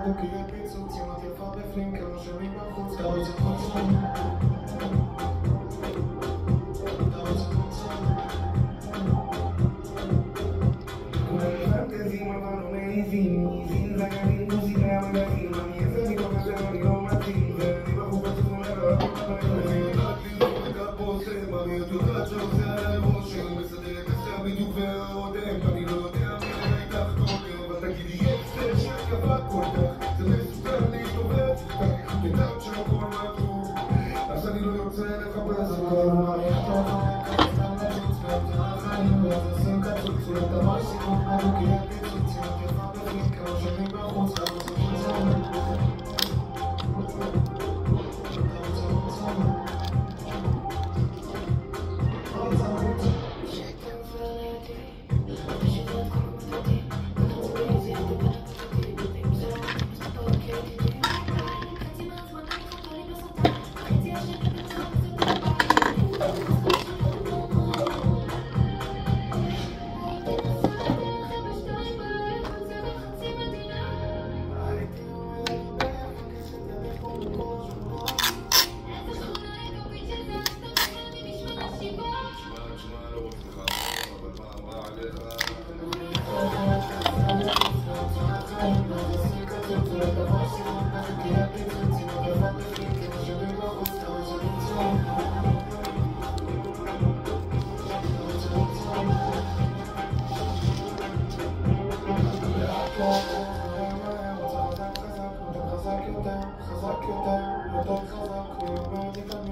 בוקי הפיצוץ, אם את יפה בפנים כמה שנים בחוץ, אתה רוצה חוצן פנטזים אבל לא מעיזים, מעיזים זגנים, מוזיקה מגזים, אני יפה מכל כאשר אני לא מתאים, ואני בחור עצום לרעב, אני רק לזרוק את הפוסם, אני את יודעת שעושה עליי רושם, מסדר את השם בדיוק והרודם, אני לא יודע מי היה איתך קודם, אבל תגידי אקסטר שהקבע כל כך, זה מסוכן להסתובב, תדעת שהכל נטור, אז אני לא יוצא לחפש אותה, אני אכתוב לך סתם לצוץ, ואתה החיים, ואז עושים קצוץ, ואתה מרסיכות בוקי הפיצוץ, אם את יפה בפנים כמה שנים בחוץ, אתה רוצה חוצן חזק יותר, יותר חזק, יותר חזק,